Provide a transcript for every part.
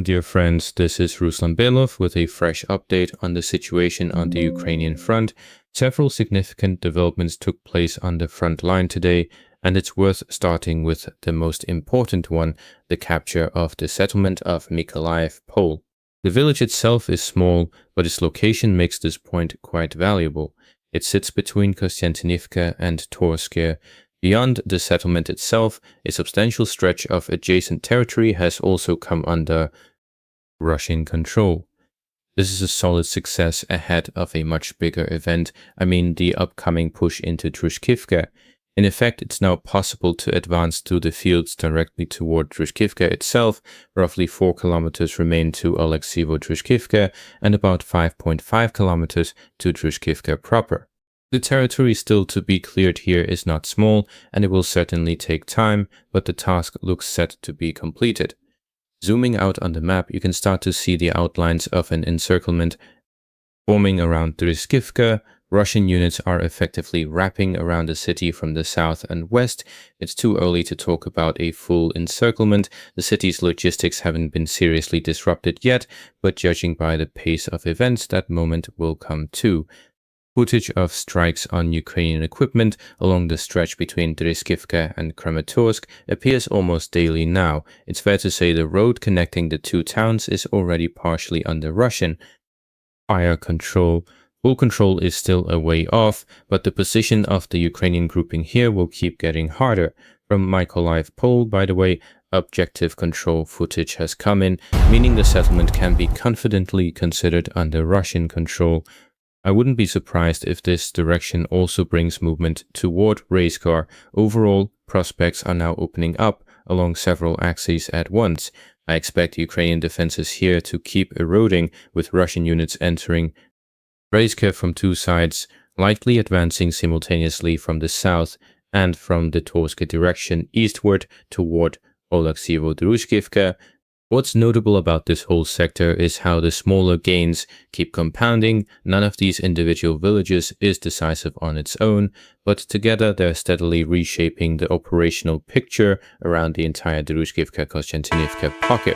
Dear friends, this is Ruslan Belov with a fresh update on the situation on the Ukrainian front. Several significant developments took place on the front line today, and it's worth starting with the most important one, the capture of the settlement of Mykolaiv Pole. The village itself is small, but its location makes this point quite valuable. It sits between Kostiantynivka and Torske. Beyond the settlement itself, a substantial stretch of adjacent territory has also come under Russian control. This is a solid success ahead of a much bigger event, the upcoming push into Druzhkivka. In effect, it's now possible to advance through the fields directly toward Druzhkivka itself. Roughly 4 kilometers remain to Alekseyevo-Druzhkivka and about 5.5 kilometers to Druzhkivka proper. The territory still to be cleared here is not small, and it will certainly take time, but the task looks set to be completed. Zooming out on the map, you can start to see the outlines of an encirclement forming around Druzhkivka. Russian units are effectively wrapping around the city from the south and west. It's too early to talk about a full encirclement. The city's logistics haven't been seriously disrupted yet, but judging by the pace of events, that moment will come too. Footage of strikes on Ukrainian equipment along the stretch between Druzhkivka and Kramatorsk appears almost daily now. It's fair to say the road connecting the two towns is already partially under Russian fire control. Full control is still a way off, but the position of the Ukrainian grouping here will keep getting harder. From Mykolaiv Pole, by the way, objective control footage has come in, meaning the settlement can be confidently considered under Russian control. I wouldn't be surprised if this direction also brings movement toward Raizkar. Overall, prospects are now opening up along several axes at once. I expect Ukrainian defenses here to keep eroding, with Russian units entering Raizkar from two sides, likely advancing simultaneously from the south and from the Torske direction eastward toward Alekseyevo-Druzhkivka. What's notable about this whole sector is how the smaller gains keep compounding. None of these individual villages is decisive on its own, but together they're steadily reshaping the operational picture around the entire Druzhkivka-Kostiantynivka pocket.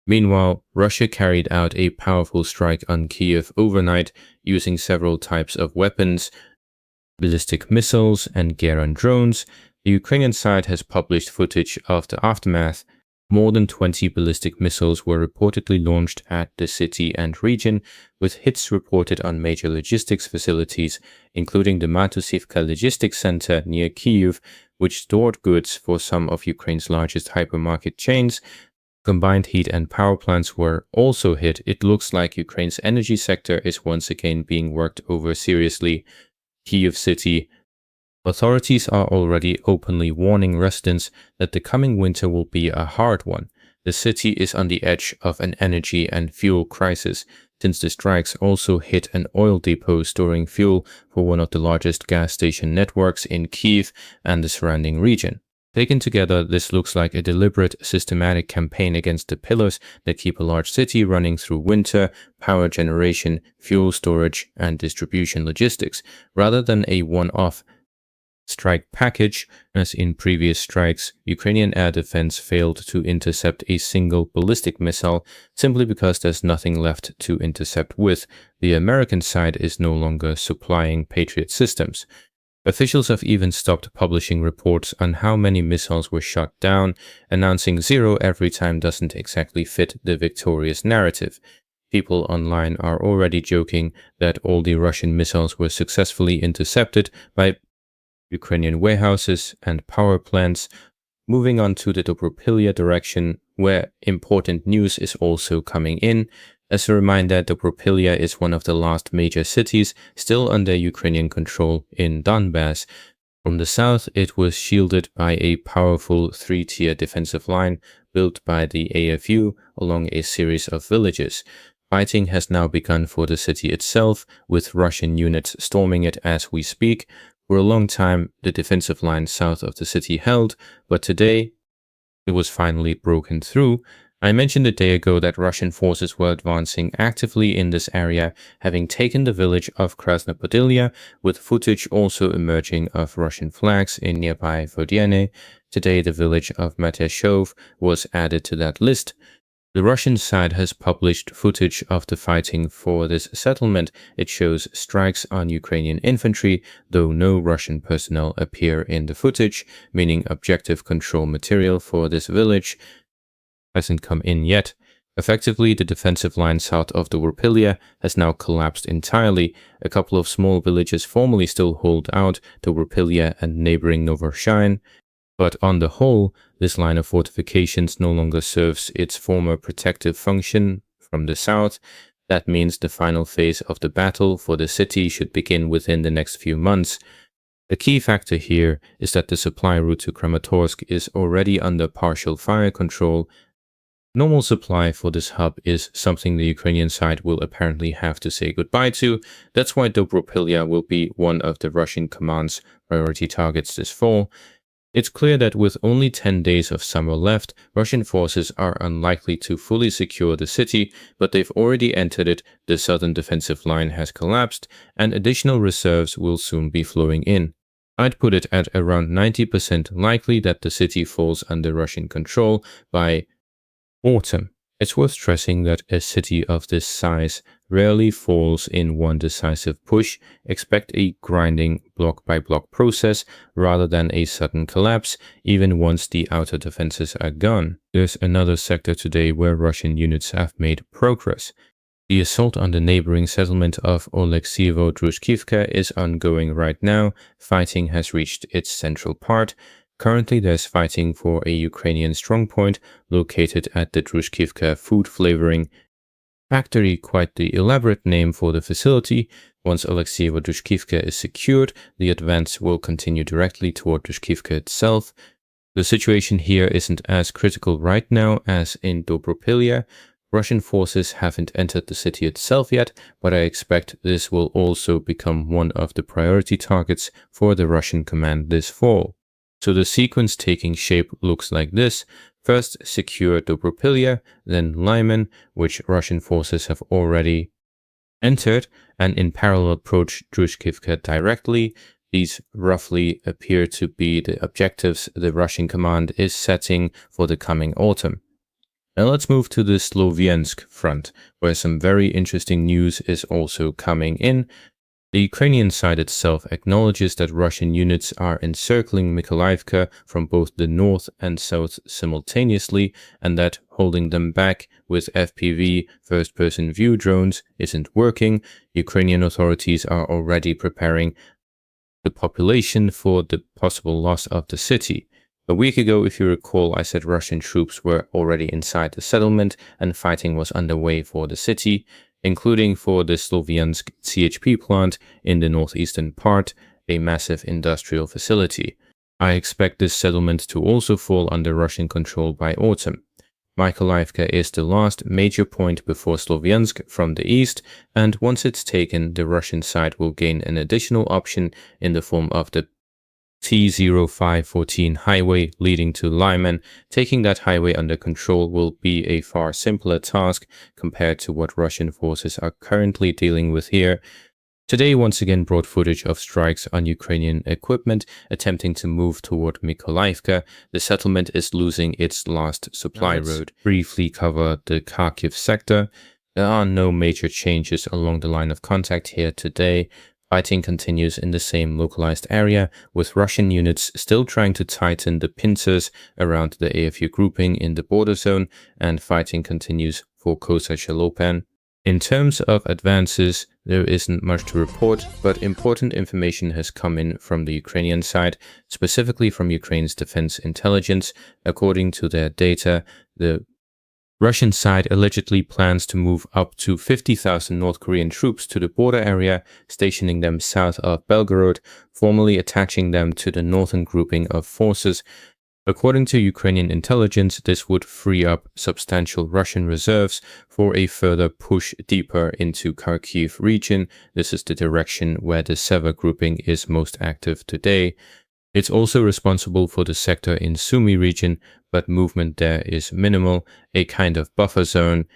Meanwhile, Russia carried out a powerful strike on Kiev overnight using several types of weapons, ballistic missiles and Geran drones. The Ukrainian side has published footage of the aftermath. More than 20 ballistic missiles were reportedly launched at the city and region, with hits reported on major logistics facilities, including the Mykolaiv logistics center near Kiev, which stored goods for some of Ukraine's largest hypermarket chains. Combined heat and power plants were also hit. It looks like Ukraine's energy sector is once again being worked over seriously. Kiev city authorities are already openly warning residents that the coming winter will be a hard one. The city is on the edge of an energy and fuel crisis, since the strikes also hit an oil depot storing fuel for one of the largest gas station networks in Kiev and the surrounding region. Taken together, this looks like a deliberate, systematic campaign against the pillars that keep a large city running through winter: power generation, fuel storage, and distribution logistics, rather than a one-off strike package. As in previous strikes, Ukrainian air defense failed to intercept a single ballistic missile simply because there's nothing left to intercept with. The American side is no longer supplying Patriot systems. Officials have even stopped publishing reports on how many missiles were shot down. Announcing zero every time doesn't exactly fit the victorious narrative. People online are already joking that all the Russian missiles were successfully intercepted by Ukrainian warehouses and power plants. Moving on to the Dobropillia direction, where important news is also coming in. As a reminder, Dobropillia is one of the last major cities still under Ukrainian control in Donbass. From the south, it was shielded by a powerful three-tier defensive line built by the AFU along a series of villages. Fighting has now begun for the city itself, with Russian units storming it as we speak. For a long time, the defensive line south of the city held, but today it was finally broken through. I mentioned a day ago that Russian forces were advancing actively in this area, having taken the village of Krasnopodilya, with footage also emerging of Russian flags in nearby Vodiane. Today, the village of Matyashov was added to that list. The Russian side has published footage of the fighting for this settlement. It shows strikes on Ukrainian infantry, though no Russian personnel appear in the footage, meaning objective control material for this village hasn't come in yet. Effectively, the defensive line south of Dobropillia has now collapsed entirely. A couple of small villages formerly still hold out, Dobropillia and neighboring Novoshain. But on the whole, this line of fortifications no longer serves its former protective function from the south. That means the final phase of the battle for the city should begin within the next few months. The key factor here is that the supply route to Kramatorsk is already under partial fire control. Normal supply for this hub is something the Ukrainian side will apparently have to say goodbye to. That's why Dobropillia will be one of the Russian command's priority targets this fall. It's clear that with only 10 days of summer left, Russian forces are unlikely to fully secure the city, but they've already entered it, the southern defensive line has collapsed, and additional reserves will soon be flowing in. I'd put it at around 90% likely that the city falls under Russian control by autumn. It's worth stressing that a city of this size rarely falls in one decisive push. Expect a grinding block-by-block process rather than a sudden collapse, even once the outer defenses are gone. There's another sector today where Russian units have made progress. The assault on the neighboring settlement of Oleksievo Druzhkivka is ongoing right now. Fighting has reached its central part. Currently, there's fighting for a Ukrainian strongpoint located at the Druzhkivka food flavoring factory, quite the elaborate name for the facility. Once Oleksievo Druzhkivka is secured, the advance will continue directly toward Druzhkivka itself. The situation here isn't as critical right now as in Dobropillia. Russian forces haven't entered the city itself yet, but I expect this will also become one of the priority targets for the Russian command this fall. So the sequence taking shape looks like this. First, secure Dobropillia, then Lyman, which Russian forces have already entered, and in parallel approach Druzhkivka directly. These roughly appear to be the objectives the Russian command is setting for the coming autumn. Now let's move to the Slovyansk front, where some very interesting news is also coming in. The Ukrainian side itself acknowledges that Russian units are encircling Mykolaiv from both the north and south simultaneously, and that holding them back with FPV first-person view drones isn't working. Ukrainian authorities are already preparing the population for the possible loss of the city. A week ago, if you recall, I said Russian troops were already inside the settlement and fighting was underway for the city, including for the Slovyansk CHP plant in the northeastern part, a massive industrial facility. I expect this settlement to also fall under Russian control by autumn. Mykolaiv is the last major point before Slovyansk from the east, and once it's taken, the Russian side will gain an additional option in the form of the T0514 highway leading to Lyman. Taking that highway under control will be a far simpler task compared to what Russian forces are currently dealing with here. Today once again brought footage of strikes on Ukrainian equipment attempting to move toward Mykolaiv. The settlement is losing its last supply road. Briefly cover the Kharkiv sector. There are no major changes along the line of contact here today. Fighting continues in the same localized area, with Russian units still trying to tighten the pincers around the AFU grouping in the border zone, and fighting continues for Kosa-Shalopan. In terms of advances, there isn't much to report, but important information has come in from the Ukrainian side, specifically from Ukraine's defense intelligence. According to their data, the Russian side allegedly plans to move up to 50,000 North Korean troops to the border area, stationing them south of Belgorod, formally attaching them to the northern grouping of forces. According to Ukrainian intelligence, this would free up substantial Russian reserves for a further push deeper into Kharkiv region. This is the direction where the Sever grouping is most active today. It's also responsible for the sector in Sumy region, but movement there is minimal. A kind of buffer zone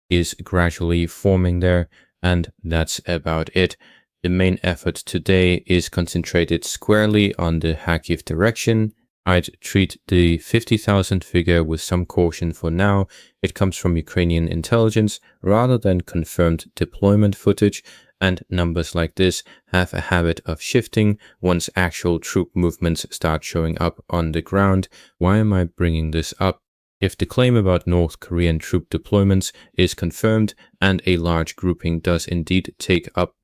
is gradually forming there, and that's about it. The main effort today is concentrated squarely on the Kharkiv direction. I'd treat the 50,000 figure with some caution for now. It comes from Ukrainian intelligence rather than confirmed deployment footage, and numbers like this have a habit of shifting once actual troop movements start showing up on the ground. Why am I bringing this up? If the claim about North Korean troop deployments is confirmed and a large grouping does indeed take up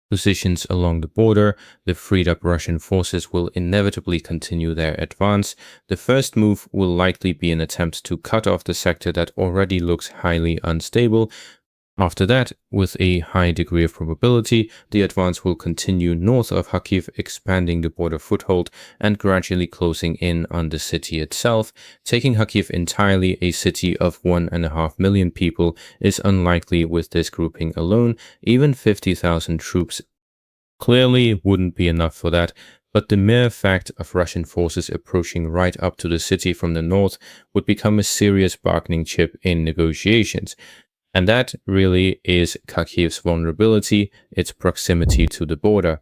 positions along the border, the freed up Russian forces will inevitably continue their advance. The first move will likely be an attempt to cut off the sector that already looks highly unstable. After that, with a high degree of probability, the advance will continue north of Kharkiv, expanding the border foothold and gradually closing in on the city itself. Taking Kharkiv entirely, a city of 1.5 million people, is unlikely with this grouping alone. Even 50,000 troops clearly wouldn't be enough for that. But the mere fact of Russian forces approaching right up to the city from the north would become a serious bargaining chip in negotiations. And that really is Kharkiv's vulnerability, its proximity to the border.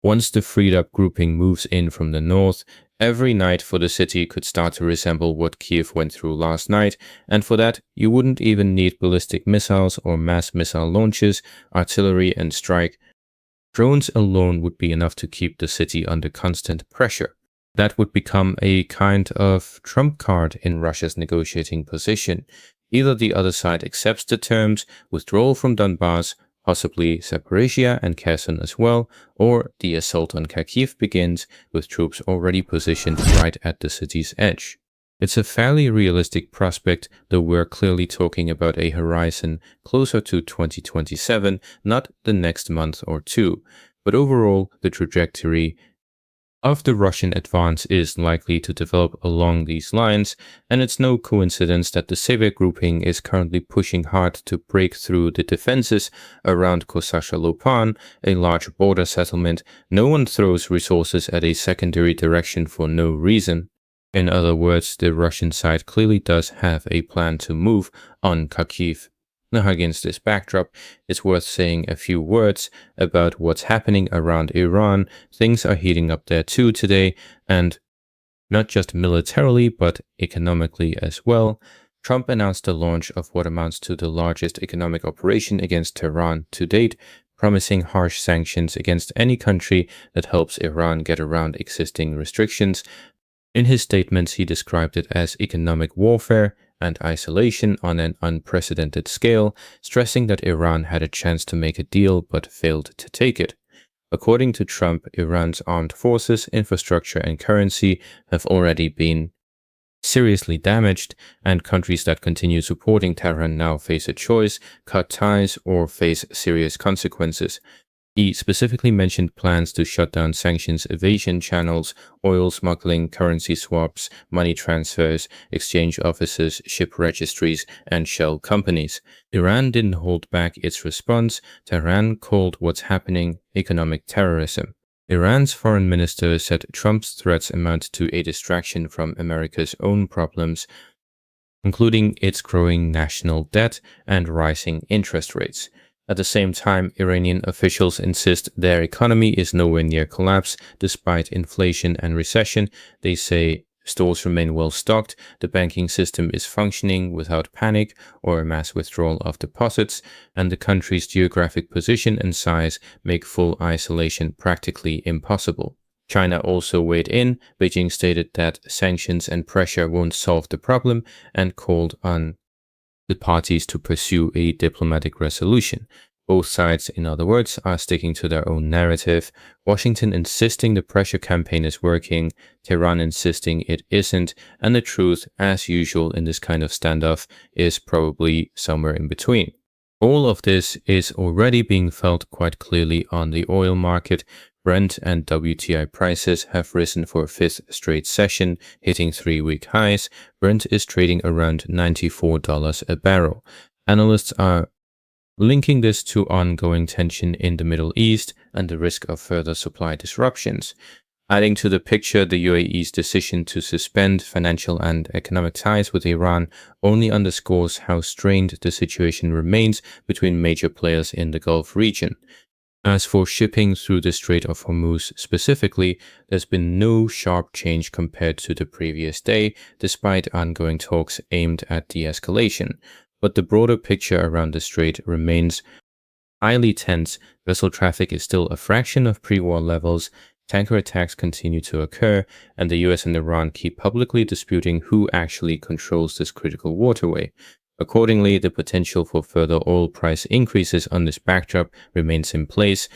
Once the freed up grouping moves in from the north, every night for the city could start to resemble what Kiev went through last night, and for that you wouldn't even need ballistic missiles or mass missile launches, artillery and strike. Drones alone would be enough to keep the city under constant pressure. That would become a kind of trump card in Russia's negotiating position. Either the other side accepts the terms, withdrawal from Donbass, possibly Zaporizhia and Kherson as well, or the assault on Kharkiv begins with troops already positioned right at the city's edge. It's a fairly realistic prospect, though we're clearly talking about a horizon closer to 2027, not the next month or two. But overall, the trajectory of the Russian advance is likely to develop along these lines, and it's no coincidence that the Sever grouping is currently pushing hard to break through the defenses around Kosasha Lopan, a large border settlement. No one throws resources at a secondary direction for no reason. In other words, the Russian side clearly does have a plan to move on Kharkiv. Now, against this backdrop, it's worth saying a few words about what's happening around Iran. Things are heating up there too today, and not just militarily, but economically as well. Trump announced the launch of what amounts to the largest economic operation against Tehran to date, promising harsh sanctions against any country that helps Iran get around existing restrictions. In his statements, he described it as economic warfare and isolation on an unprecedented scale, stressing that Iran had a chance to make a deal but failed to take it. According to Trump, Iran's armed forces, infrastructure, and currency have already been seriously damaged, and countries that continue supporting Tehran now face a choice: cut ties or face serious consequences. He specifically mentioned plans to shut down sanctions evasion channels, oil smuggling, currency swaps, money transfers, exchange offices, ship registries, and shell companies. Iran didn't hold back its response. Tehran called what's happening economic terrorism. Iran's foreign minister said Trump's threats amount to a distraction from America's own problems, including its growing national debt and rising interest rates. At the same time, Iranian officials insist their economy is nowhere near collapse despite inflation and recession. They say stores remain well stocked, the banking system is functioning without panic or a mass withdrawal of deposits, and the country's geographic position and size make full isolation practically impossible. China also weighed in. Beijing stated that sanctions and pressure won't solve the problem and called on the parties to pursue a diplomatic resolution. Both sides, in other words, are sticking to their own narrative. Washington insisting the pressure campaign is working, Tehran insisting it isn't, and the truth, as usual in this kind of standoff, is probably somewhere in between. All of this is already being felt quite clearly on the oil market. Brent and WTI prices have risen for a fifth straight session, hitting 3-week highs. Brent is trading around $94 a barrel. Analysts are linking this to ongoing tension in the Middle East and the risk of further supply disruptions. Adding to the picture, the UAE's decision to suspend financial and economic ties with Iran only underscores how strained the situation remains between major players in the Gulf region. As for shipping through the Strait of Hormuz specifically, there's been no sharp change compared to the previous day, despite ongoing talks aimed at de-escalation. But the broader picture around the strait remains highly tense. Vessel traffic is still a fraction of pre-war levels, tanker attacks continue to occur, and the US and Iran keep publicly disputing who actually controls this critical waterway. Accordingly, the potential for further oil price increases on this backdrop remains in place.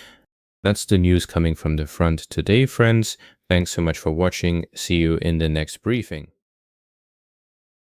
That's the news coming from the front today, friends. Thanks so much for watching. See you in the next briefing.